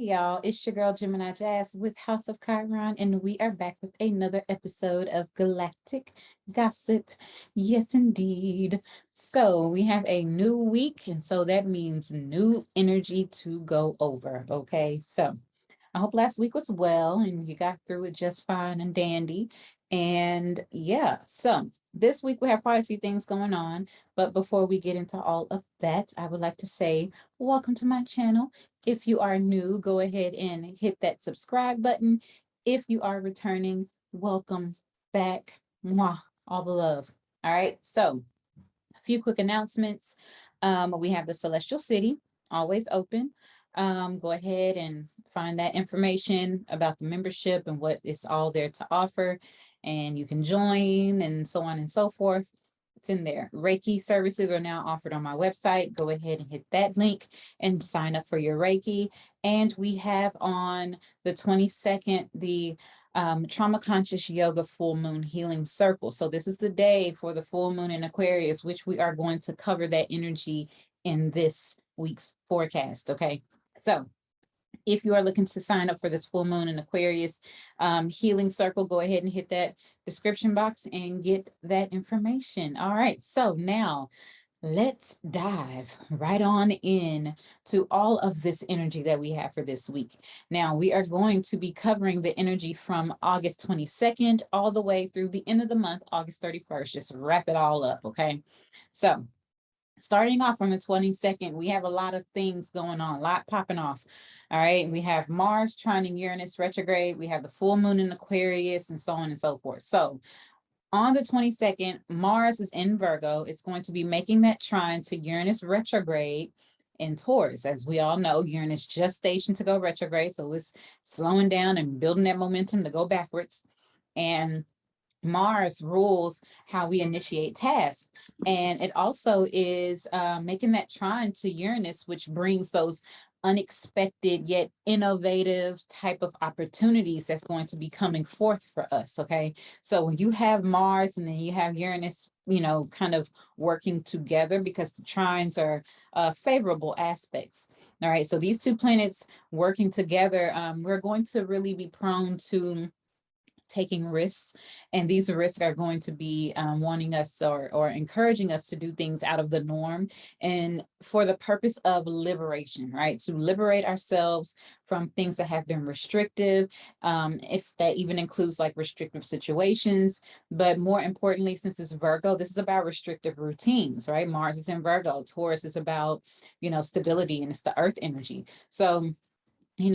Y'all, it's your girl Gemini Jazz with House of Chiron, and we are back with another episode of Galactic Gossip. Yes, indeed. So we have a new week, and so that means new energy to go over. Okay, so I hope last week was well and you got through it just fine and dandy. And yeah, so this week we have quite a few things going on. But before we get into all of that, I would like to say welcome to my channel. If you are new, go ahead and hit that subscribe button. If you are returning, welcome back. Mwah, all the love. All right, so a few quick announcements. We have the Celestial City always open. Go ahead and find that information about the membership and what it's all there to offer, and you can join and so on and so forth. It's in there. Reiki services are now offered on my website. Go ahead and hit that link and sign up for your Reiki. And we have on the 22nd the trauma conscious yoga full moon healing circle. So this is the day for the full moon in Aquarius, which we are going to cover that energy in this week's forecast. Okay. So if you are looking to sign up for this full moon in Aquarius healing circle, go ahead and hit that description box and get that information. All right. So now let's dive right on in to all of this energy that we have for this week. Now, we are going to be covering the energy from August 22nd all the way through the end of the month, August 31st. Just wrap it all up, okay? So, starting off from the 22nd, we have a lot of things going on, a lot popping off. All right, we have Mars trining Uranus retrograde, we have the full moon in Aquarius, and so on and so forth. So, on the 22nd, Mars is in Virgo. It's going to be making that trine to Uranus retrograde in Taurus. As we all know, Uranus just stationed to go retrograde, so it's slowing down and building that momentum to go backwards. And Mars rules how we initiate tasks. And it also is making that trine to Uranus, which brings those unexpected yet innovative type of opportunities that's going to be coming forth for us. Okay. So when you have Mars and then you have Uranus, kind of working together because the trines are favorable aspects. All right. So these two planets working together, we're going to really be prone to taking risks, and these risks are going to be wanting us or encouraging us to do things out of the norm and for the purpose of liberation, right? To liberate ourselves from things that have been restrictive, if that even includes like restrictive situations. But more importantly, since it's Virgo, this is about restrictive routines, right? Mars is in Virgo. Taurus is about stability, and it's the earth energy. So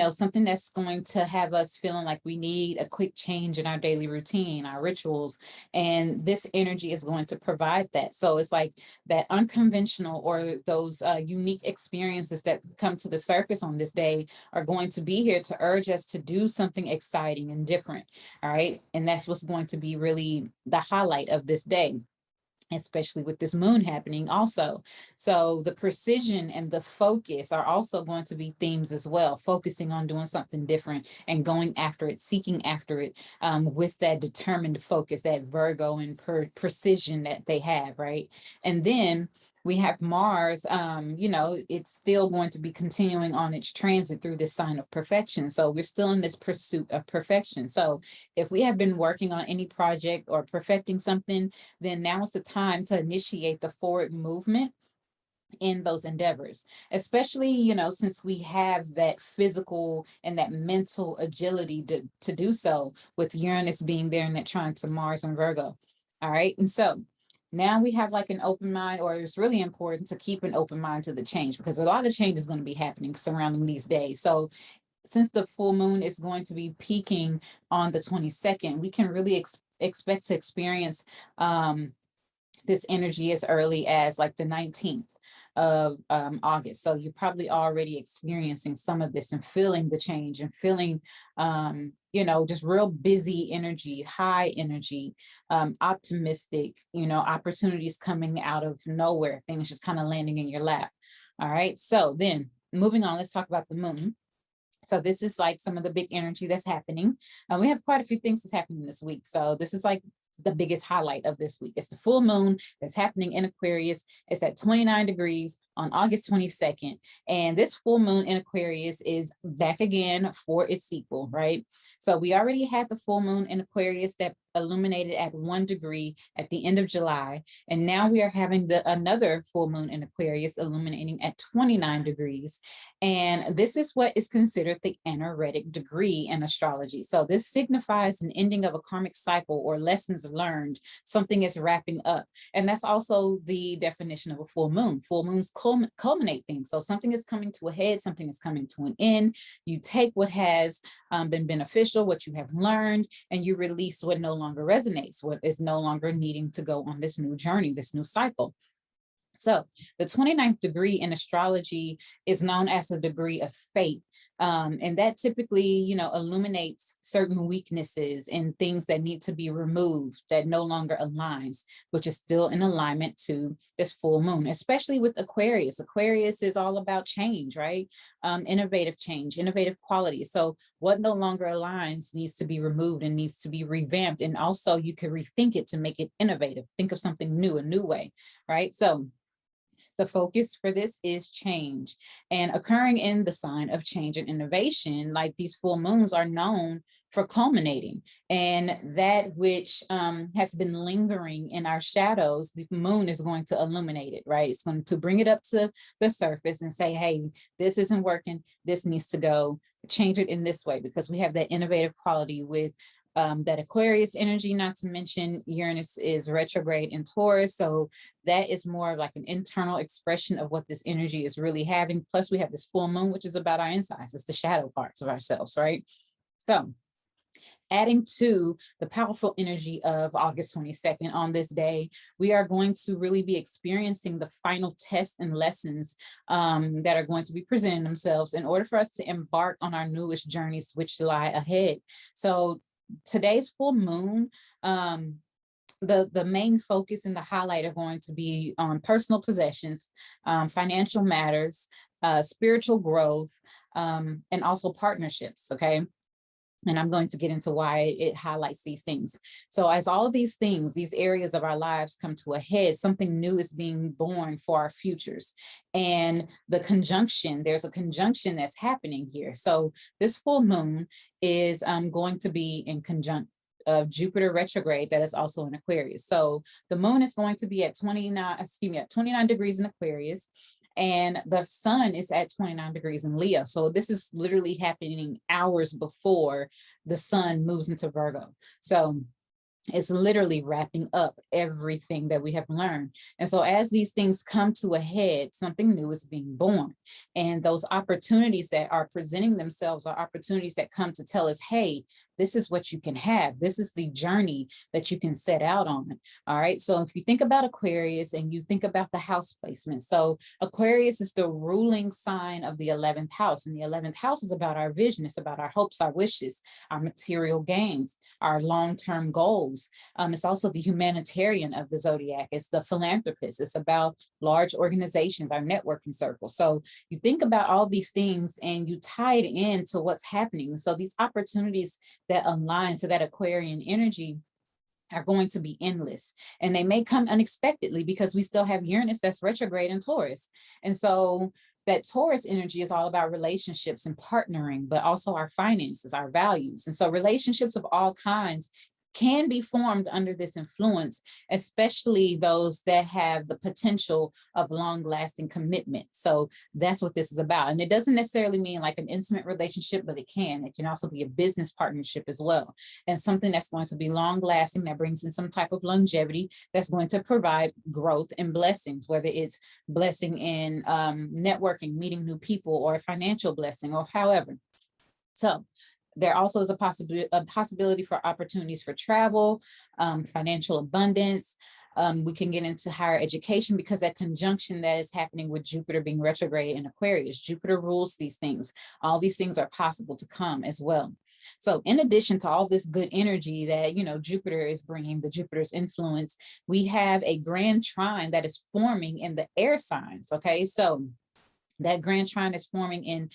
something that's going to have us feeling like we need a quick change in our daily routine, our rituals. And this energy is going to provide that. So it's like that unconventional or those unique experiences that come to the surface on this day are going to be here to urge us to do something exciting and different. All right. And that's what's going to be really the highlight of this day, especially with this moon happening also. So the precision and the focus are also going to be themes as well, focusing on doing something different and going after it, seeking after it, with that determined focus, that Virgo and precision that they have, right? And then we have Mars, it's still going to be continuing on its transit through this sign of perfection. So we're still in this pursuit of perfection. So if we have been working on any project or perfecting something, then now is the time to initiate the forward movement in those endeavors, especially, since we have that physical and that mental agility to do so with Uranus being there and that trine to Mars and Virgo. All right. And so now we have like an open mind, or it's really important to keep an open mind to the change because a lot of change is going to be happening surrounding these days. So since the full moon is going to be peaking on the 22nd, we can really expect to experience this energy as early as like the 19th of August. So you're probably already experiencing some of this and feeling the change and feeling, just real busy energy, high energy, optimistic, opportunities coming out of nowhere, things just kind of landing in your lap. All right. So then moving on, let's talk about the moon. So this is like some of the big energy that's happening. We have quite a few things that's happening this week. So this is like the biggest highlight of this week. It's the full moon that's happening in Aquarius. It's at 29 degrees on August 22nd. And this full moon in Aquarius is back again for its sequel, right? So we already had the full moon in Aquarius that illuminated at 1 degree at the end of July. And now we are having another full moon in Aquarius illuminating at 29 degrees. And this is what is considered the anaretic degree in astrology. So this signifies an ending of a karmic cycle or lessons learned. Something is wrapping up. And that's also the definition of a full moon. Full moons culminate things. So something is coming to a head, something is coming to an end. You take what has been beneficial, what you have learned, and you release what no longer resonates, what is no longer needing to go on this new journey, this new cycle. So the 29th degree in astrology is known as a degree of fate. And that typically, illuminates certain weaknesses and things that need to be removed that no longer aligns, which is still in alignment to this full moon, especially with Aquarius. Aquarius is all about change, right? Innovative change, innovative quality. So what no longer aligns needs to be removed and needs to be revamped. And also you can rethink it to make it innovative. Think of something new, a new way, right? So the focus for this is change, and occurring in the sign of change and innovation, like these full moons are known for culminating, and that which has been lingering in our shadows, the moon is going to illuminate it, right? It's going to bring it up to the surface and say, hey, this isn't working, this needs to go, change it in this way, because we have that innovative quality with that Aquarius energy, not to mention Uranus is retrograde in Taurus. So that is more like an internal expression of what this energy is really having. Plus we have this full moon, which is about our insides. It's the shadow parts of ourselves, right? So adding to the powerful energy of August 22nd on this day, we are going to really be experiencing the final tests and lessons that are going to be presenting themselves in order for us to embark on our newest journeys which lie ahead. So today's full moon, the main focus and the highlight are going to be on personal possessions, financial matters, spiritual growth, and also partnerships, okay? And I'm going to get into why it highlights these things. So as all of these things, these areas of our lives come to a head, something new is being born for our futures. And the conjunction, there's a conjunction that's happening here. So this full moon is going to be in conjunct of Jupiter retrograde that is also in Aquarius. So the moon is going to be at 29 degrees in Aquarius. And the sun is at 29 degrees in Leo. So this is literally happening hours before the sun moves into Virgo. So it's literally wrapping up everything that we have learned. And so as these things come to a head, something new is being born. And those opportunities that are presenting themselves are opportunities that come to tell us, hey, this is what you can have. This is the journey that you can set out on. All right. So if you think about Aquarius and you think about the house placement, so Aquarius is the ruling sign of the 11th house. And the 11th house is about our vision. It's about our hopes, our wishes, our material gains, our long-term goals. It's also the humanitarian of the zodiac. It's the philanthropist. It's about large organizations, our networking circle. So you think about all these things and you tie it into what's happening. So these opportunities that align to that Aquarian energy are going to be endless, and they may come unexpectedly because we still have Uranus that's retrograde in Taurus. And so that Taurus energy is all about relationships and partnering, but also our finances, our values. And so relationships of all kinds can be formed under this influence, especially those that have the potential of long-lasting commitment. So that's what this is about. And it doesn't necessarily mean like an intimate relationship, but it can. It can also be a business partnership as well. And something that's going to be long-lasting, that brings in some type of longevity, that's going to provide growth and blessings, whether it's blessing in networking, meeting new people, or a financial blessing, or however. So there also is a possibility for opportunities for travel, financial abundance. We can get into higher education because that conjunction that is happening with Jupiter being retrograde in Aquarius. Jupiter rules these things. All these things are possible to come as well. So in addition to all this good energy that, Jupiter is bringing, the Jupiter's influence, we have a grand trine that is forming in the air signs, okay? So That grand trine is forming in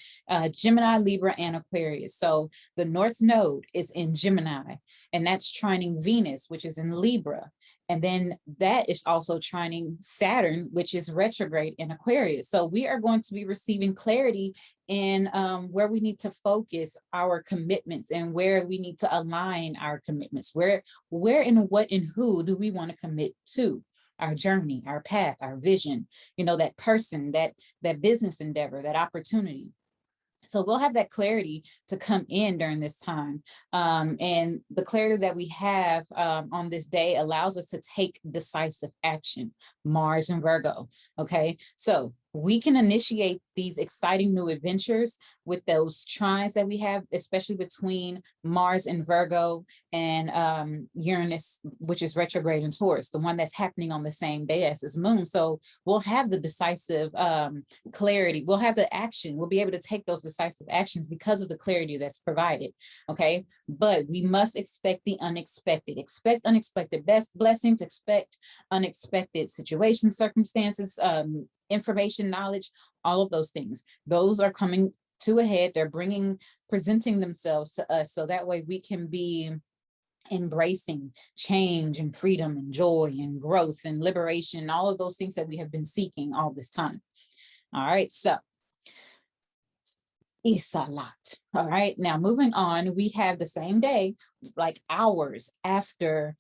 Gemini, Libra, and Aquarius. So the North Node is in Gemini, and that's trining Venus, which is in Libra. And then that is also trining Saturn, which is retrograde in Aquarius. So we are going to be receiving clarity in where we need to focus our commitments and where we need to align our commitments. Where and what and who do we want to commit to? Our journey, our path, our vision, that person, that business endeavor, that opportunity. So we'll have that clarity to come in during this time. And the clarity that we have on this day allows us to take decisive action. Mars and Virgo. Okay, so we can initiate these exciting new adventures with those trines that we have, especially between Mars and Virgo and Uranus, which is retrograde in Taurus, the one that's happening on the same day as this moon. So we'll have the decisive clarity. We'll have the action. We'll be able to take those decisive actions because of the clarity that's provided. Okay, but we must expect the unexpected. Expect unexpected blessings. Expect unexpected situations, circumstances, information, knowledge, all of those things. Those are coming to a head. They're presenting themselves to us, so that way we can be embracing change and freedom and joy and growth and liberation, all of those things that we have been seeking all this time. All right, so it's a lot. All right, now moving on, we have the same day, like hours after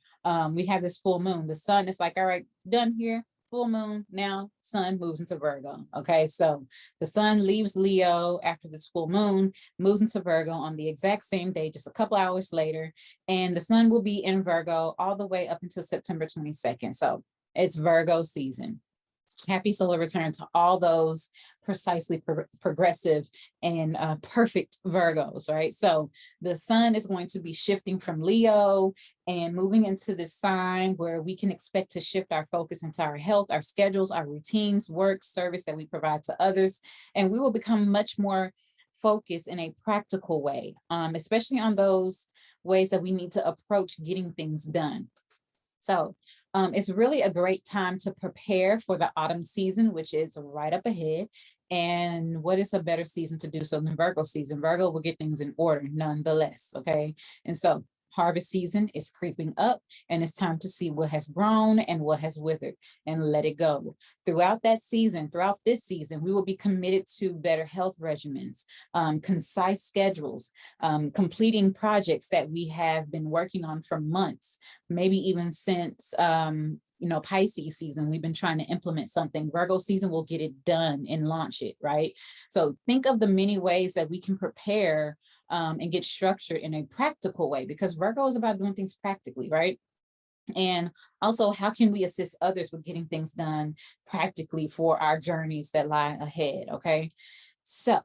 we have this full moon. The sun is like, all right, done here. Full moon, now sun moves into Virgo. Okay, so the sun leaves Leo after this full moon, moves into Virgo on the exact same day, just a couple hours later, and the sun will be in Virgo all the way up until September 22nd. So it's Virgo season. Happy solar return to all those precisely progressive and perfect Virgos, right? So the sun is going to be shifting from Leo and moving into this sign where we can expect to shift our focus into our health, our schedules, our routines, work, service that we provide to others. And we will become much more focused in a practical way, especially on those ways that we need to approach getting things done. So it's really a great time to prepare for the autumn season, which is right up ahead. And what is a better season to do so than Virgo season? Virgo will get things in order nonetheless, okay? And so harvest season is creeping up, and it's time to see what has grown and what has withered and let it go. Throughout this season, we will be committed to better health regimens, concise schedules, completing projects that we have been working on for months, maybe even since Pisces season. We've been trying to implement something. Virgo season will get it done and launch it, right? So think of the many ways that we can prepare and get structured in a practical way, because Virgo is about doing things practically, right? And also, how can we assist others with getting things done practically for our journeys that lie ahead, okay? So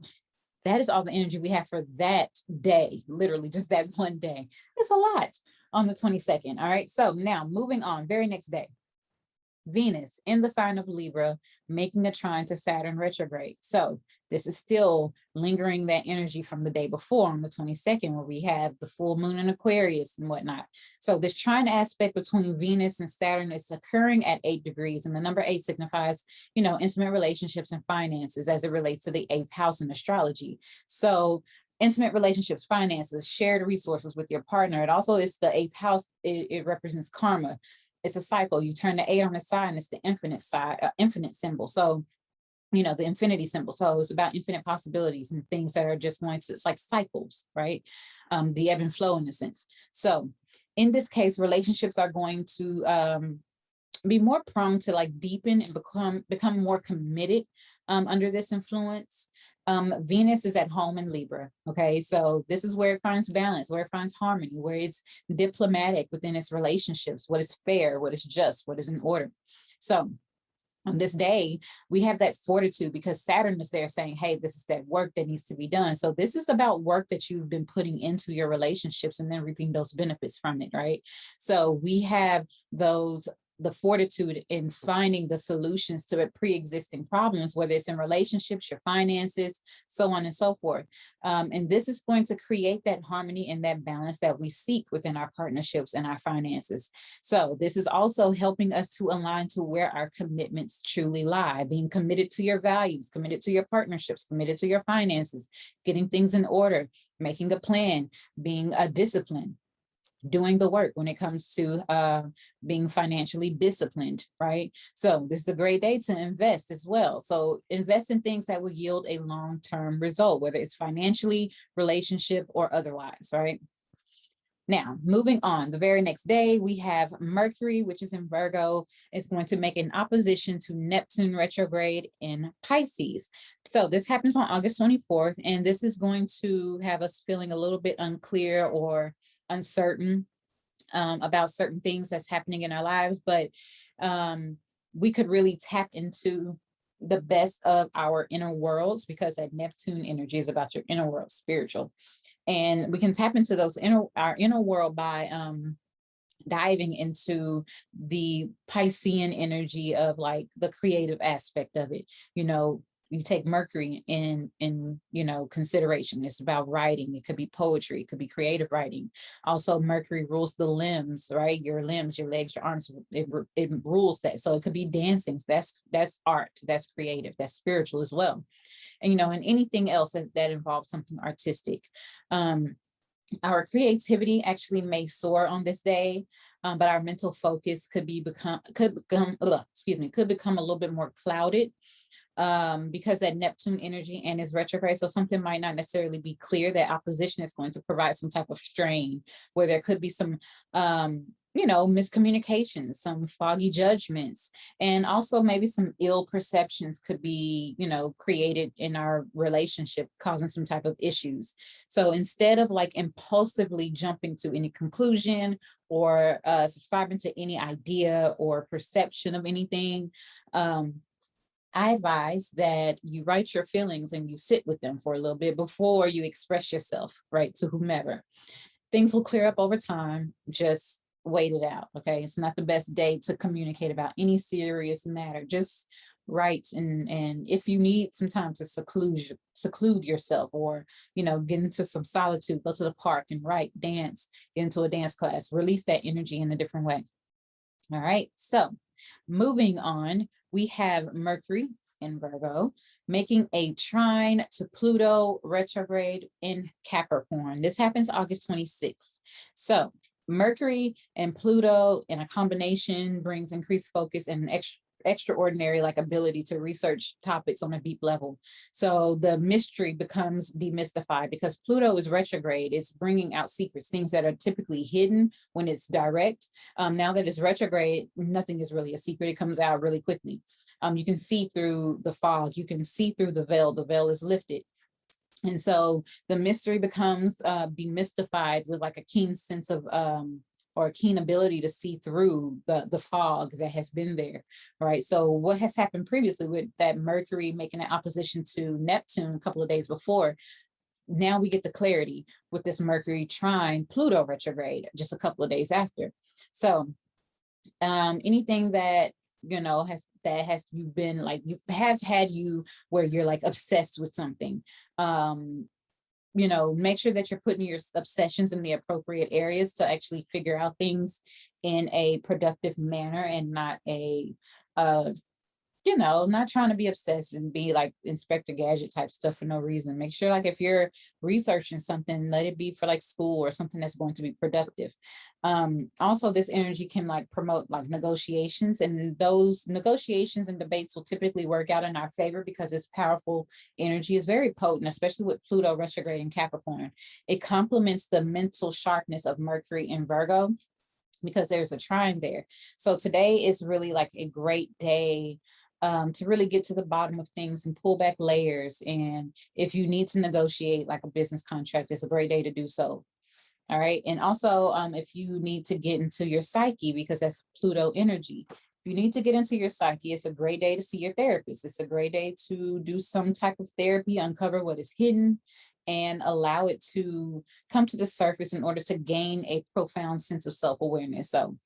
that is all the energy we have for that day, literally just that one day. It's a lot on the 22nd, all right? So now moving on, very next day. Venus in the sign of Libra, making a trine to Saturn retrograde. So this is still lingering that energy from the day before on the 22nd, where we have the full moon in Aquarius and whatnot. So this trine aspect between Venus and Saturn is occurring at 8 degrees. And the number 8 signifies, intimate relationships and finances as it relates to the 8th house in astrology. So intimate relationships, finances, shared resources with your partner. It also is the 8th house. It represents karma. It's a cycle. You turn the 8 on the side, and it's the infinite side, infinite symbol. So, the infinity symbol. So it's about infinite possibilities and things that are just it's like cycles, right? The ebb and flow in a sense. So in this case, relationships are going to be more prone to like deepen and become more committed under this influence. Venus is at home in Libra. Okay, so this is where it finds balance, where it finds harmony, where it's diplomatic within its relationships, what is fair, what is just, what is in order. So on this day, we have that fortitude because Saturn is there saying, hey, this is that work that needs to be done. So this is about work that you've been putting into your relationships and then reaping those benefits from it, right? So we have those the fortitude in finding the solutions to pre-existing problems, whether it's in relationships, your finances, so on and so forth. And this is going to create that harmony and that balance that we seek within our partnerships and our finances. So this is also helping us to align to where our commitments truly lie, being committed to your values, committed to your partnerships, committed to your finances, getting things in order, making a plan, being disciplined, doing the work when it comes to being financially disciplined, right? So this is a great day to invest as well. So invest in things that will yield a long-term result, whether it's financially, relationship, or otherwise, right? Now, moving on, the very next day, we have Mercury, which is in Virgo, is going to make an opposition to Neptune retrograde in Pisces. So this happens on August 24th, and this is going to have us feeling a little bit unclear or uncertain about certain things that's happening in our lives, but we could really tap into the best of our inner worlds, because that Neptune energy is about your inner world, spiritual. And we can tap into our inner world by diving into the Piscean energy of like the creative aspect of it. You know, you take Mercury in consideration. It's about writing. It could be poetry. It could be creative writing. Also, Mercury rules the limbs, right? Your limbs, your legs, your arms. It rules that. So it could be dancing. That's art. That's creative. That's spiritual as well. And and anything else that involves something artistic. Our creativity actually may soar on this day, but our mental focus could become a little bit more clouded because that Neptune energy and is retrograde. So something might not necessarily be clear. That opposition is going to provide some type of strain where there could be some miscommunications, some foggy judgments, and also maybe some ill perceptions could be, created in our relationship, causing some type of issues. So instead of like impulsively jumping to any conclusion or subscribing to any idea or perception of anything, I advise that you write your feelings and you sit with them for a little bit before you express yourself, right, to whomever. Things will clear up over time. Just wait it out, okay? It's not the best day to communicate about any serious matter. Just write, and if you need some time to seclude yourself, or get into some solitude, go to the park and write, dance, get into a dance class, release that energy in a different way. All right, so moving on, we have Mercury in Virgo making a trine to Pluto retrograde in Capricorn. This happens August 26th. So Mercury and Pluto in a combination brings increased focus and extraordinary ability to research topics on a deep level. So the mystery becomes demystified because Pluto is retrograde. It's bringing out secrets, things that are typically hidden when it's direct. Now that it's retrograde, nothing is really a secret. It comes out really quickly. You can see through the fog. You can see through the veil. The veil is lifted. And so the mystery becomes demystified with like a keen sense of or a keen ability to see through the fog that has been there, right? So what has happened previously with that Mercury making an opposition to Neptune a couple of days before, now we get the clarity with this Mercury trine Pluto retrograde just a couple of days after. So anything that has you been like, you have had you where you're like obsessed with something, make sure that you're putting your obsessions in the appropriate areas to actually figure out things in a productive manner, and not not trying to be obsessed and be like Inspector Gadget type stuff for no reason. Make sure like if you're researching something, let it be for like school or something that's going to be productive. Also, this energy can like promote like negotiations, and those negotiations and debates will typically work out in our favor because it's powerful energy. Is very potent, especially with Pluto retrograde in Capricorn. It complements the mental sharpness of Mercury in Virgo because there's a trine there. So today is really like a great day to really get to the bottom of things and pull back layers. And if you need to negotiate like a business contract, it's a great day to do so. All right. And also, if you need to get into your psyche, because that's Pluto energy, if you need to get into your psyche, it's a great day to see your therapist. It's a great day to do some type of therapy, uncover what is hidden, and allow it to come to the surface in order to gain a profound sense of self-awareness. So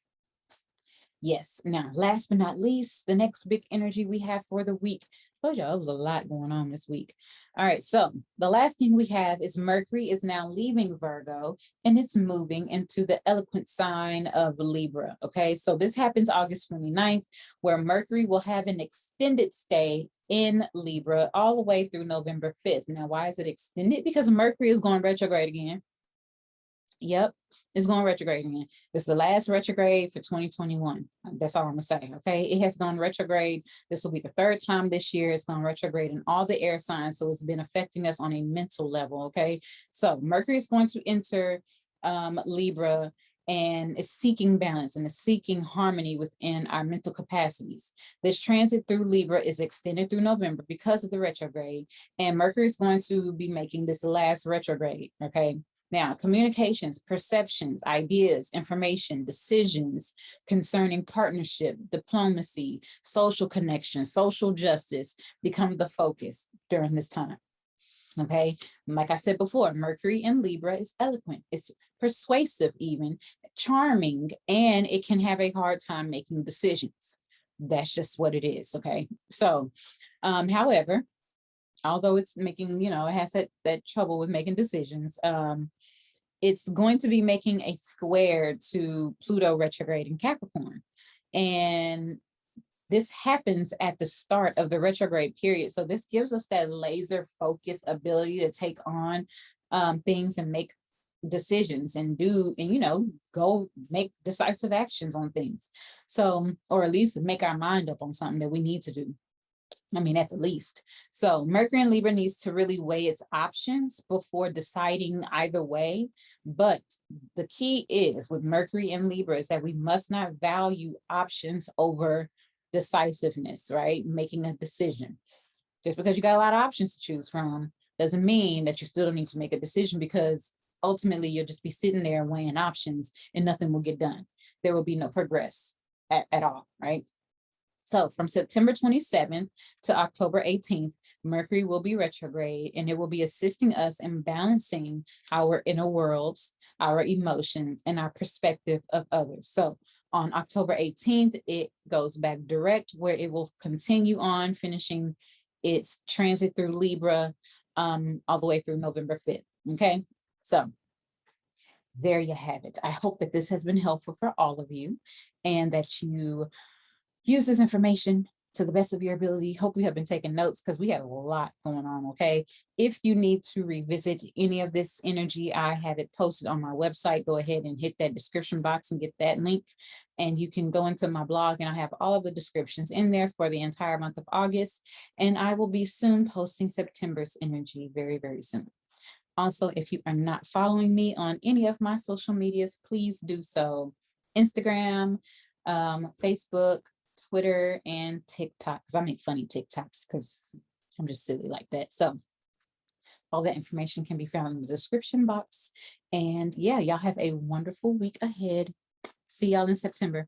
Yes. Now, last but not least, the next big energy we have for the week. Told y'all it was a lot going on this week. All right. So the last thing we have is Mercury is now leaving Virgo and it's moving into the eloquent sign of Libra. Okay. So this happens August 29th, where Mercury will have an extended stay in Libra all the way through November 5th. Now, why is it extended? Because Mercury is going retrograde again. Yep, it's going retrograde again. This is the last retrograde for 2021. That's all I'm gonna say. Okay, it has gone retrograde. This will be the third time this year. It's gone retrograde in all the air signs, so it's been affecting us on a mental level. Okay, so Mercury is going to enter Libra and is seeking balance and is seeking harmony within our mental capacities. This transit through Libra is extended through November because of the retrograde, and Mercury is going to be making this last retrograde. Okay. Now, communications, perceptions, ideas, information, decisions concerning partnership, diplomacy, social connection, social justice become the focus during this time. Okay, like I said before, Mercury in Libra is eloquent, it's persuasive, even charming, and it can have a hard time making decisions. That's just what it is. Okay, so however, although it's making, it has that trouble with making decisions, it's going to be making a square to Pluto retrograde in Capricorn. And this happens at the start of the retrograde period. So this gives us that laser focus ability to take on things and make decisions and go make decisive actions on things. So, or at least make our mind up on something that we need to do. I mean, at the least. So Mercury in Libra needs to really weigh its options before deciding either way. But the key is with Mercury in Libra is that we must not value options over decisiveness, right? Making a decision. Just because you got a lot of options to choose from doesn't mean that you still don't need to make a decision, because ultimately you'll just be sitting there weighing options and nothing will get done. There will be no progress at all, right? So from September 27th to October 18th, Mercury will be retrograde, and it will be assisting us in balancing our inner worlds, our emotions, and our perspective of others. So on October 18th, it goes back direct, where it will continue on finishing its transit through Libra all the way through November 5th. Okay, so there you have it. I hope that this has been helpful for all of you and that you use this information to the best of your ability. Hope you have been taking notes, because we have a lot going on. Okay, if you need to revisit any of this energy, I have it posted on my website. Go ahead and hit that description box and get that link, and you can go into my blog, and I have all of the descriptions in there for the entire month of August, and I will be soon posting September's energy very, very soon. Also, if you are not following me on any of my social medias, please do so. Instagram, Facebook, Twitter, and TikTok, because I make funny TikToks because I'm just silly like that. So all that information can be found in the description box. And yeah, y'all have a wonderful week ahead. See y'all in September.